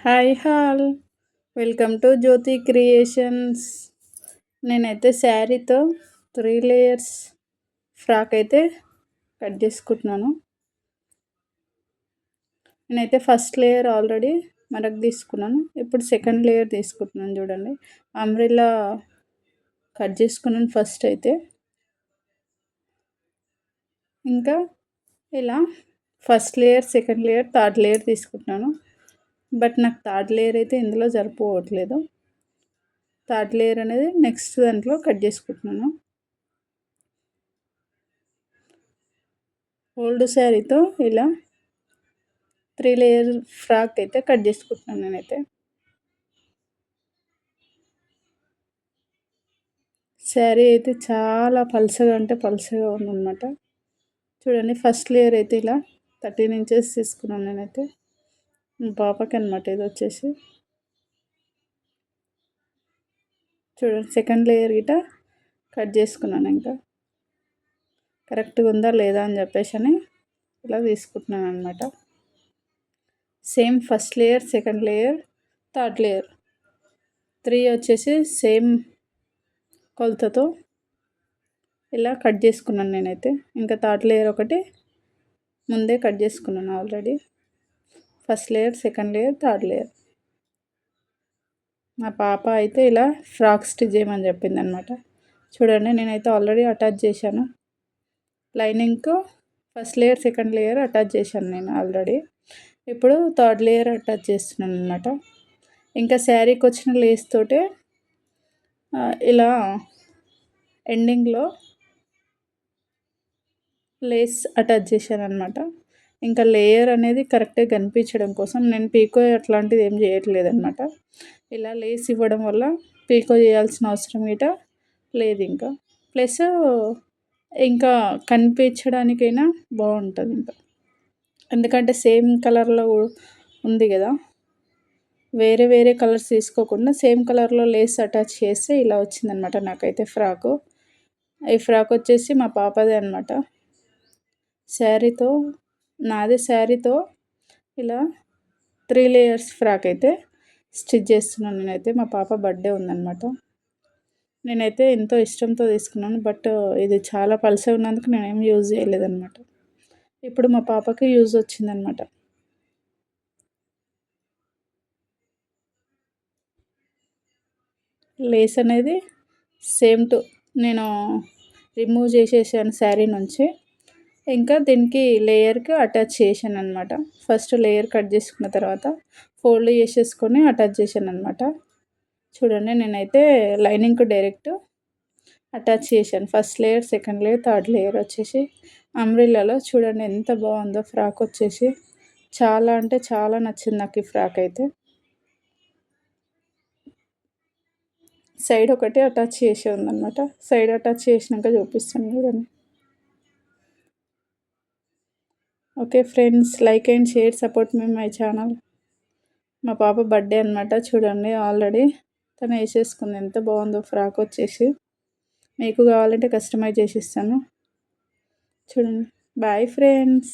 Hi all welcome to Jyothi creations. నేనైతే శారీతో 3 layers frock అయితే కట్ చేసుకుంటున్నాను. నేనైతే ఫస్ట్ లేయర్ ఆల్రెడీ మనకు తీసుకున్నాను. ఇప్పుడు సెకండ్ లేయర్ తీసుకుంటున్నాను. చూడండి, అంబ్రెల్లా కట్ చేసుకున్నాను ఫస్ట్ అయితే. ఇంకా ఇలా first layer, second layer, third layer తీసుకుంటున్నాను. బట్ నాకు థర్డ్ లేయర్ అయితే ఇందులో సరిపోవట్లేదు. థర్డ్ లేయర్ అనేది నెక్స్ట్ దాంట్లో కట్ చేసుకుంటున్నాను. ఓల్డ్ శారీతో ఇలా 3 లేయర్ ఫ్రాక్ అయితే కట్ చేసుకుంటున్నాను నేనైతే. శారీ అయితే చాలా పలుసగా అంటే పలుసగా ఉందన్నమాట. చూడండి, ఫస్ట్ లేయర్ అయితే ఇలా 13 ఇంచెస్ తీసుకున్నాను నేనైతే. మా పాపకి అనమాట ఇది వచ్చేసి. చూడండి, సెకండ్ లేయర్ గిట కట్ చేసుకున్నాను. ఇంకా కరెక్ట్గా ఉందా లేదా అని చెప్పేసి అని ఇలా తీసుకుంటున్నాను అనమాట. Same first layer, second layer, third layer 3 వచ్చేసి సేమ్ కొలతతో ఇలా కట్ చేసుకున్నాను నేనైతే. ఇంకా థర్డ్ లేయర్ ఒకటి ముందే కట్ చేసుకున్నాను already. First layer, second layer, third layer. మా పాప అయితే ఇలా ఫ్రాక్ స్టిచ్ చేయమని చెప్పింది అనమాట. చూడండి, నేనైతే ఆల్రెడీ అటాచ్ చేశాను లైనింగ్కు. First layer, second layer attach చేశాను నేను ఆల్రెడీ. ఇప్పుడు థర్డ్ లేయర్ అటాచ్ చేస్తున్నాను అనమాట. ఇంకా శారీకి వచ్చిన లేస్ తోటే ఇలా ఎండింగ్లో లేస్ అటాచ్ చేశాను అనమాట. ఇంకా లేయర్ అనేది కరెక్ట్గా కనిపించడం కోసం నేను పీకో అట్లాంటిది ఏం చేయట్లేదు అనమాట. ఇలా లేస్ ఇవ్వడం వల్ల పీకో చేయాల్సిన అవసరం గిట లేదు. ఇంకా ప్లస్ ఇంకా కనిపించడానికైనా బాగుంటుంది. ఇంకా ఎందుకంటే సేమ్ కలర్లో ఉంది కదా, వేరే వేరే కలర్స్ తీసుకోకుండా సేమ్ కలర్లో లేస్ అటాచ్ చేస్తే ఇలా వచ్చిందనమాట నాకైతే ఫ్రాకు. ఈ ఫ్రాక్ వచ్చేసి మా పాపదే అనమాట. నాదే శారీతో ఇలా 3 లేయర్స్ ఫ్రాక్ అయితే స్టిచ్ చేస్తున్నాను నేనైతే. మా పాప బర్త్డే ఉందన్నమాట. నేనైతే ఎంతో ఇష్టంతో తీసుకున్నాను. బట్ ఇది చాలా పలుసగా ఉన్నందుకు నేనేం యూజ్ చేయలేదన్నమాట. ఇప్పుడు మా పాపకి యూజ్ వచ్చిందనమాట. లేస్ అనేది సేమ్ టు నేను రిమూవ్ చేసేసాను శారీ నుంచి. ఇంకా దీనికి లేయర్కి అటాచ్ చేశాను అనమాట. ఫస్ట్ లేయర్ కట్ చేసుకున్న తర్వాత ఫోల్డ్ చేసేసుకొని అటాచ్ చేశాను అనమాట. చూడండి, నేనైతే లైనింగ్కి డైరెక్ట్ అటాచ్ చేశాను. First layer, second layer, third layer వచ్చేసి అంబ్రెల్లాలో. చూడండి ఎంత బాగుందో ఫ్రాక్ వచ్చేసి. చాలా అంటే చాలా నచ్చింది నాకు ఈ ఫ్రాక్ అయితే. సైడ్ ఒకటి అటాచ్ చేసి ఉందన్నమాట. సైడ్ అటాచ్ చేసినాక చూపిస్తాను చూడండి. Okay friends, like and share, support me my channel. మా పాప బర్త్డే అనమాట. చూడండి, ఆల్రెడీ తను వేసేసుకుంది. ఎంత బాగుందో ఫ్రాక్ వచ్చేసి. మీకు కావాలంటే కస్టమైజ్ చేసి ఇస్తాను. చూడండి. Bye friends.